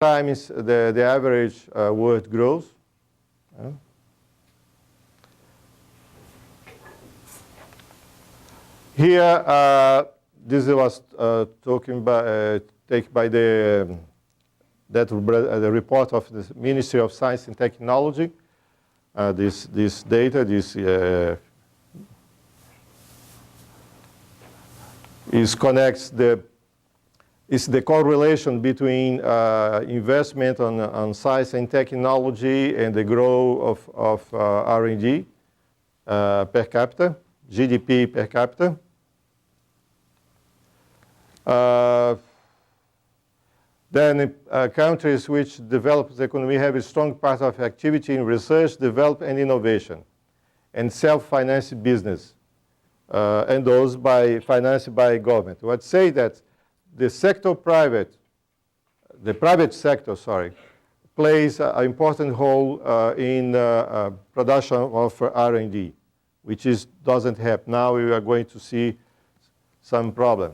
times the average world growth. Here, this was taken by the report of the Ministry of Science and Technology. This data, is the correlation between investment on science and technology and the growth of R&D per capita, GDP per capita. Then countries which develop the economy have a strong part of activity in research, development, and innovation, and self-financed business, and those financed by government. I would say that the private sector, plays an important role in production of R&D, which doesn't happen. Now we are going to see some problem.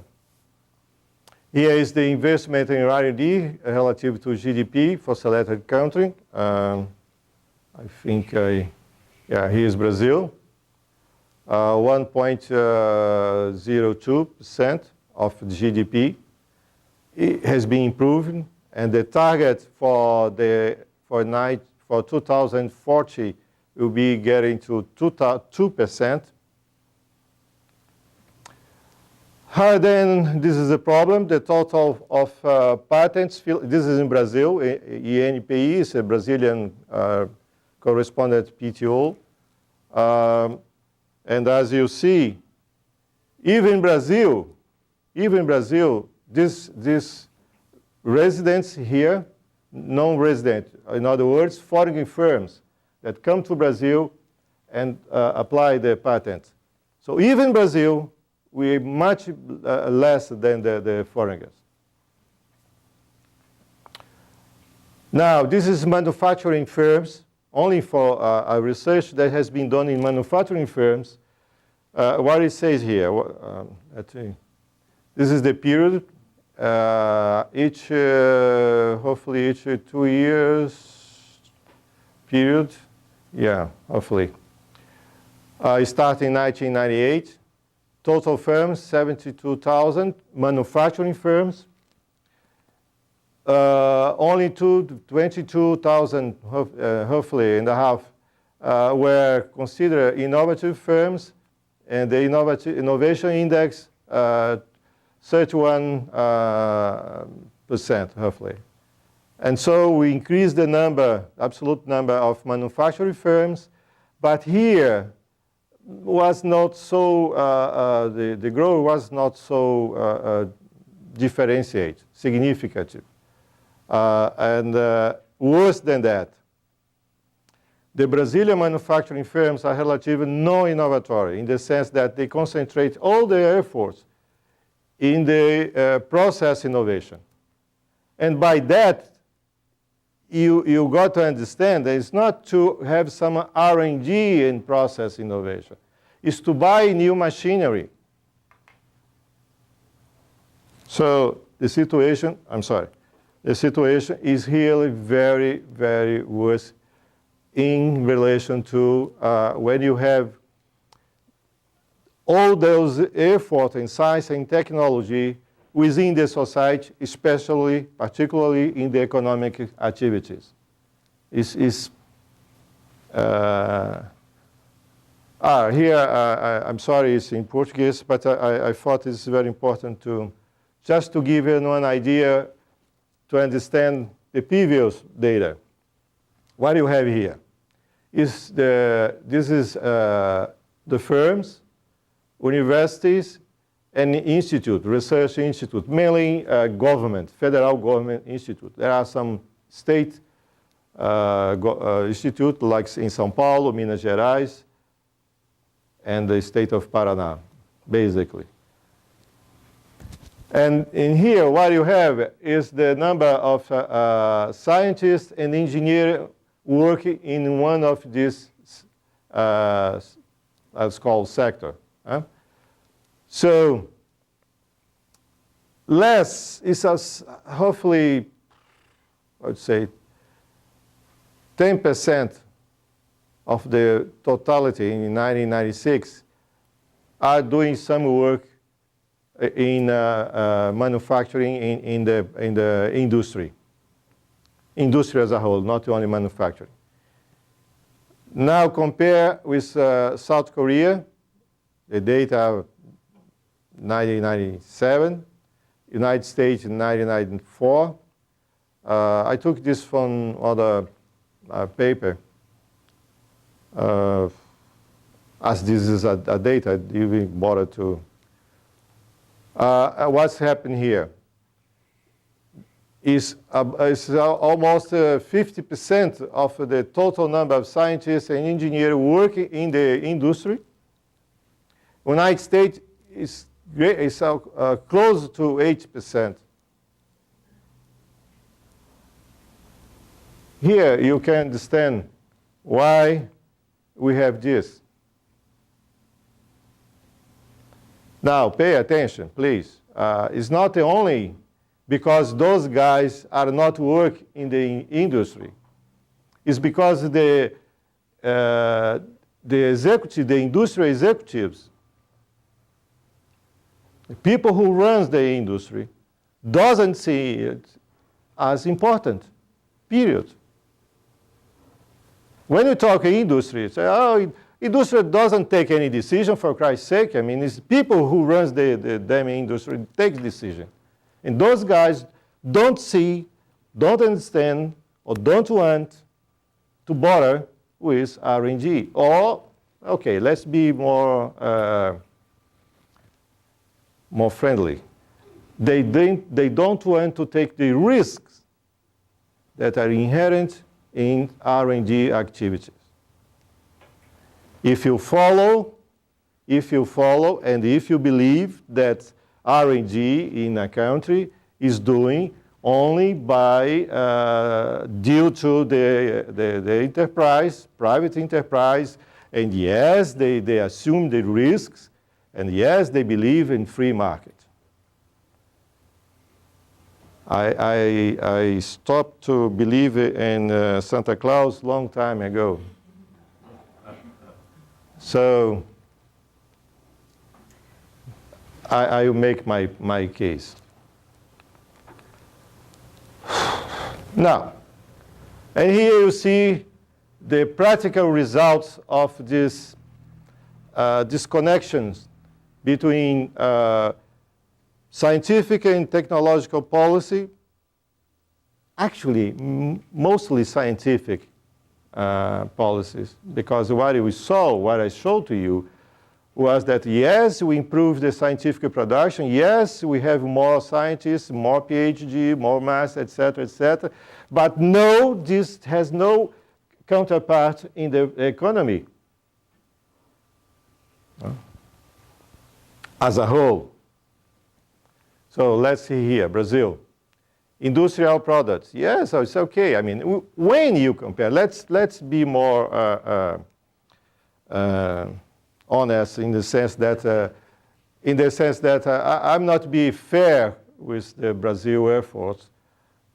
Here is the investment in R&D relative to GDP for selected country. I think, here is Brazil. 1.02% of GDP. It has been improving, and the target for 2040 will be getting to 2%. Then this is a problem. The total of patents, this is in Brazil. INPI is a Brazilian correspondent PTO. And as you see, even Brazil, this residents here, non-resident, in other words, foreign firms that come to Brazil and apply the patent. So even Brazil, we're much less than the foreigners. Now, this is manufacturing firms, only for a research that has been done in manufacturing firms. What it says here, this is the period, hopefully each 2 years period, hopefully. Starting in 1998. Total firms, 72,000. Manufacturing firms, only 22,000, hopefully, and a half, were considered innovative firms, and the innovation index, 31%, hopefully. And so we increased the absolute number of manufacturing firms, but here, was not so, the growth was not so differentiated, significant. And worse than that, the Brazilian manufacturing firms are relatively non-innovatory in the sense that they concentrate all their efforts in the process innovation. And by that, you got to understand that it's not to have some R&D in process innovation. It's to buy new machinery. So the situation is really very, very worse in relation to when you have all those efforts in science and technology within the society, particularly in the economic activities. Here, I'm sorry, it's in Portuguese, but I thought it's very important just to give you one idea to understand the previous data. What you have here is this is the firms, universities, and institute, research institute, mainly government, federal government institute. There are some state institute, like in Sampaio, Minas Gerais, and the state of Paraná, basically. And in here, what you have is the number of scientists and engineers working in one of these, let's call sector. So less is hopefully I would say, 10% of the totality in 1996 are doing some work in manufacturing in the industry. Industry as a whole, not only manufacturing. Now compare with South Korea, the data 1997, United States in 1994. I took this from other paper. As this is a data, I didn't bother to. What's happened here is almost 50% of the total number of scientists and engineers working in the industry. United States is close to 80%. Here you can understand why we have this. Now pay attention, please. It's not only because those guys are not working in the industry. It's because the executive, the industry executives, the people who run the industry, doesn't see it as important, period. When you talk industry, you say, oh, industry doesn't take any decision, for Christ's sake. I mean, it's people who run the damn industry take decision. And those guys don't see, don't understand, or don't want to bother with R&D. Or, okay, let's be more friendly. They don't want to take the risks that are inherent in R&D activities. If you follow, and if you believe that R&D in a country is doing only by due to the enterprise, private enterprise, and yes, they assume the risks, and yes, they believe in free market. I stopped to believe in Santa Claus long time ago. So I will make my case. Now, and here you see the practical results of these disconnections between scientific and technological policy, actually mostly scientific policies, because what we saw, what I showed to you, was that yes, we improved the scientific production, yes, we have more scientists, more PhD, more mass, etc., but no, this has no counterpart in the economy as a whole. So let's see here, Brazil. Industrial products, yes, so it's okay. I mean, when you compare, let's be more honest in the sense that, I'm not being fair with the Brazil efforts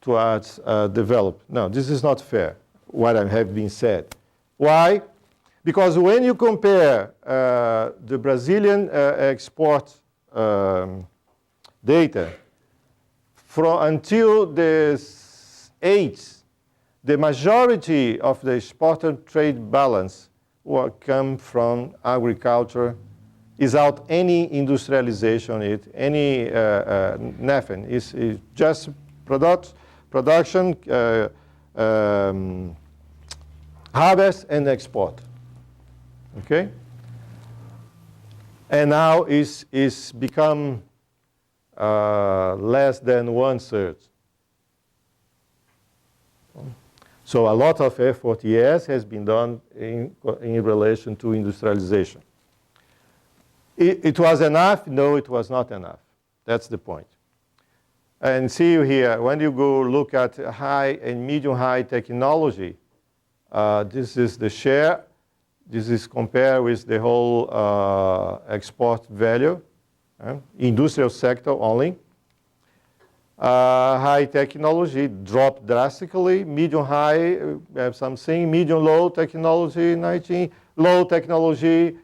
towards develop. No, this is not fair, what I have been said. Why? Because when you compare the Brazilian export data until the 8th, the majority of the exported trade balance will come from agriculture, without any industrialization, nothing. It's just production, harvest, and export. Okay? And now it's become less than 1/3. So a lot of effort, yes, has been done in relation to industrialization. It was enough? No, it was not enough. That's the point. And see here, when you go look at high and medium-high technology, this is the share. This is compared with the whole export value, industrial sector only. High technology dropped drastically. Medium high, we have something. Medium low technology, 19. Low technology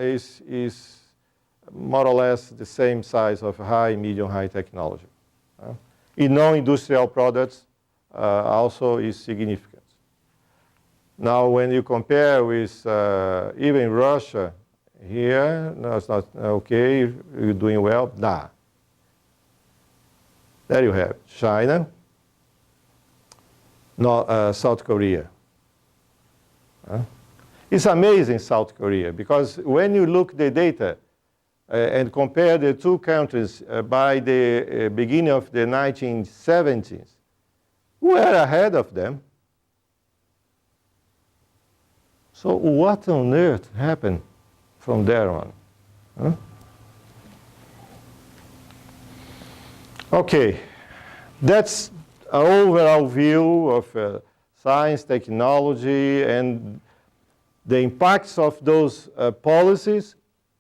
is more or less the same size of high, medium, high technology. In non-industrial products, also is significant. Now, when you compare with even Russia here, no, it's not okay, you're doing well, nah. There you have China, South Korea. It's amazing, South Korea, because when you look the data and compare the two countries by the beginning of the 1970s, we're ahead of them. So what on earth happened from there on? Huh? Okay, that's an overall view of science, technology, and the impacts of those policies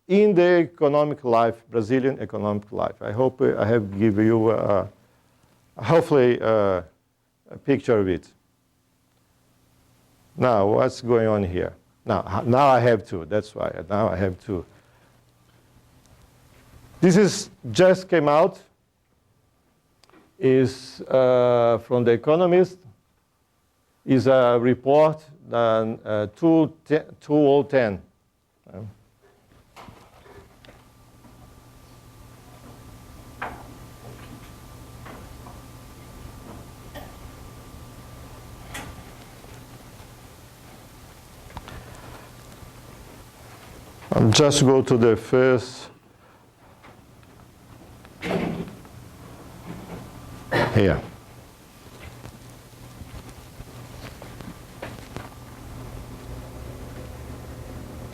in the economic life, Brazilian economic life. I hope I have given you, hopefully, a picture of it. Now, what's going on here? Now I have two. That's why. Now I have two. This is just came out. Is from The Economist. Is a report 2010. I'll just go to the first. Here.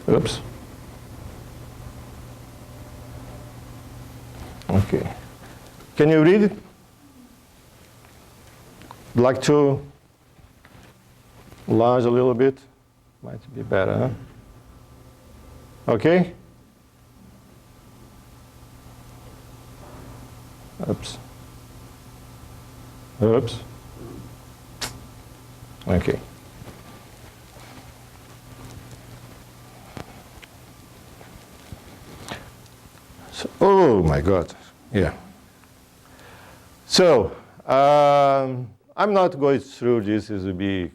Oops. Okay. Can you read it? Like to enlarge a little bit? Might be better, huh? Okay? Oops. Oops. Okay. So, oh my God. Yeah. So, I'm not going through this. This will be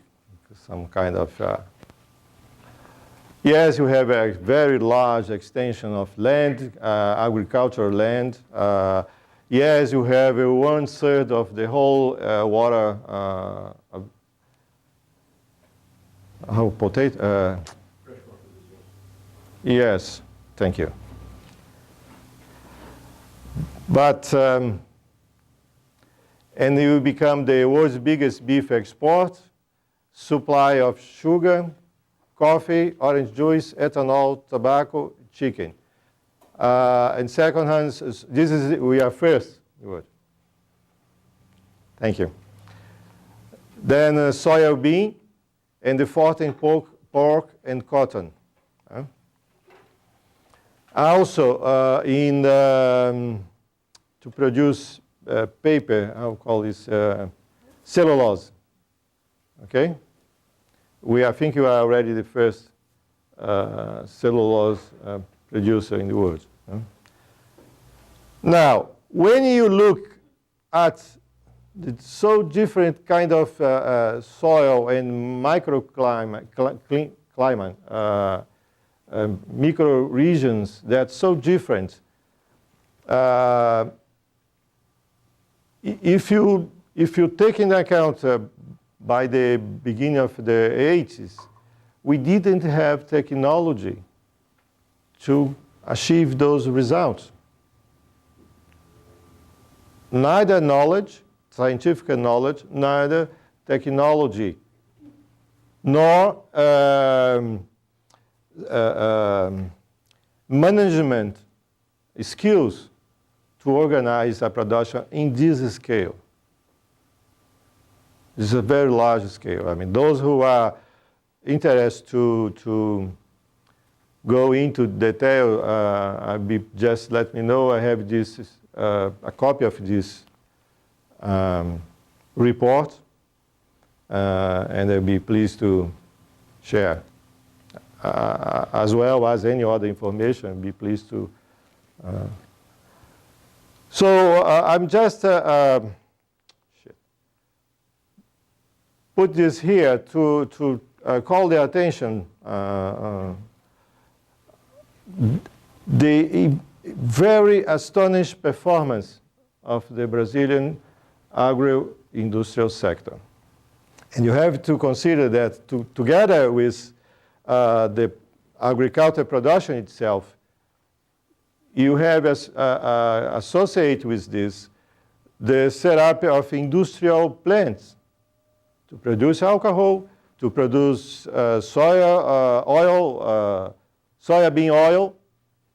some kind of. Yes, you have a very large extension of land, agricultural land. Yes, you have 1/3 of the whole water. Potato. Yes, thank you. But and you become the world's biggest beef export, supply of sugar, coffee, orange juice, ethanol, tobacco, chicken. And second hand, this is, we are first. Good. Thank you. Then soybean, and the fourth in pork and cotton. Also, to produce paper, I'll call this cellulose. Okay? I think we are already the first cellulose producer in the world. Now, when you look at the so different kind of soil and microclimate, micro regions that are so different, if you take into account by the beginning of the 80s, we didn't have technology to achieve those results. Neither knowledge, scientific knowledge, neither technology, nor management skills to organize a production in this scale. This is a very large scale. I mean, those who are interested to go into detail, just let me know. I have this a copy of this report, and I'll be pleased to share. As well as any other information, I'll be pleased to. So I'm just put this here to call the attention the very astonished performance of the Brazilian agro-industrial sector. And you have to consider that together with the agricultural production itself, you have associated with this the setup of industrial plants to produce alcohol, to produce soya oil, soybean oil,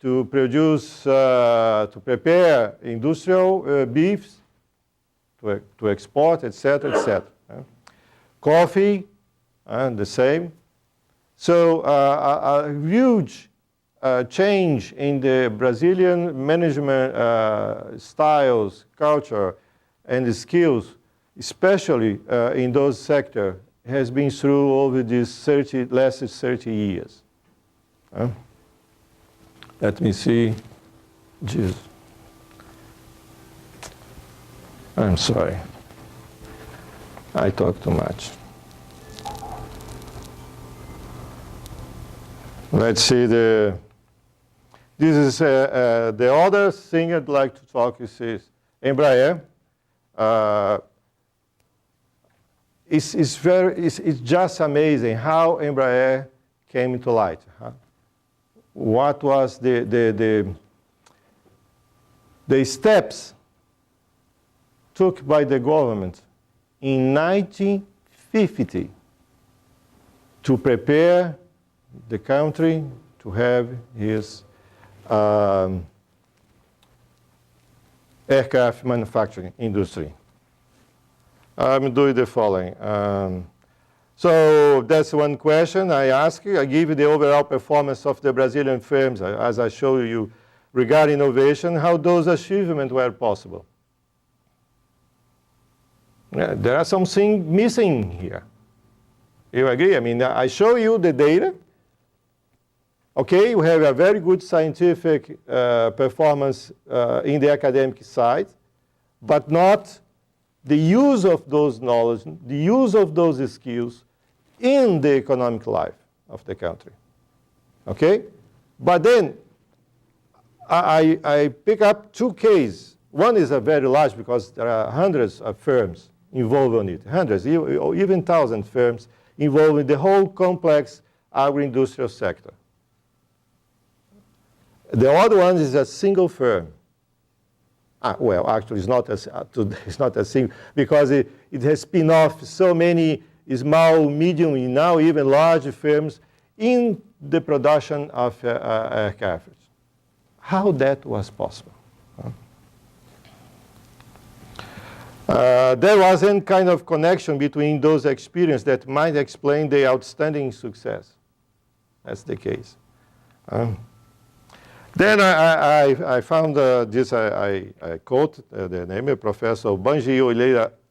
to produce, to prepare industrial beefs, to export, etc., etc. Coffee, the same. So a huge change in the Brazilian management styles, culture, and skills, especially in those sectors, has been through over these last 30 years. Let me see. Jesus. I'm sorry. I talk too much. Let's see this is the other thing I'd like to talk is Embraer. It's just amazing how Embraer came to light. What was the steps took by the government in 1950 to prepare the country to have his aircraft manufacturing industry. I'm doing the following. So that's one question I ask you. I give you the overall performance of the Brazilian firms, as I show you, regarding innovation, how those achievements were possible. Yeah, there are some things missing here. You agree? I mean, I show you the data. Okay, we have a very good scientific performance in the academic side, but not the use of those knowledge, the use of those skills in the economic life of the country. Okay? But then I pick up two cases. One is a very large because there are hundreds of firms involved in it, hundreds, even 1,000 firms involved in the whole complex agro-industrial sector. The other one is a single firm. Well, actually, it's not a single, because it has spin off so many small, medium, and now even large firms in the production of aircraft. How that was possible? There was any kind of connection between those experiences that might explain the outstanding success. That's the case. Then I found this, I quote the name of Professor Banji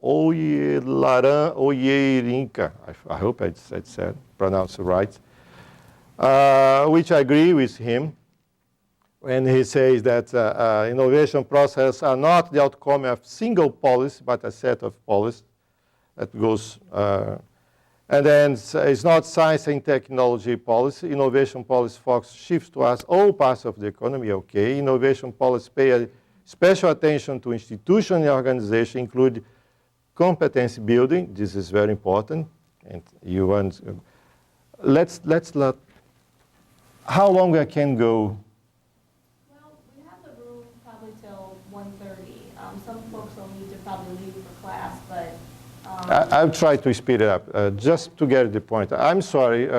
Oyeirinka. I hope I said, pronounced it right, which I agree with him when he says that innovation processes are not the outcome of single policy, but a set of policies that goes, and then it's not science and technology policy. Innovation policy focus shifts towards all parts of the economy, okay. Innovation policy pay special attention to institution and organization, include competency building. This is very important. And you want, let's let, how long I can go? Well, we have the room probably till 1:30. Some folks will need to probably leave for class, but I'll try to speed it up, just to get the point. I'm sorry.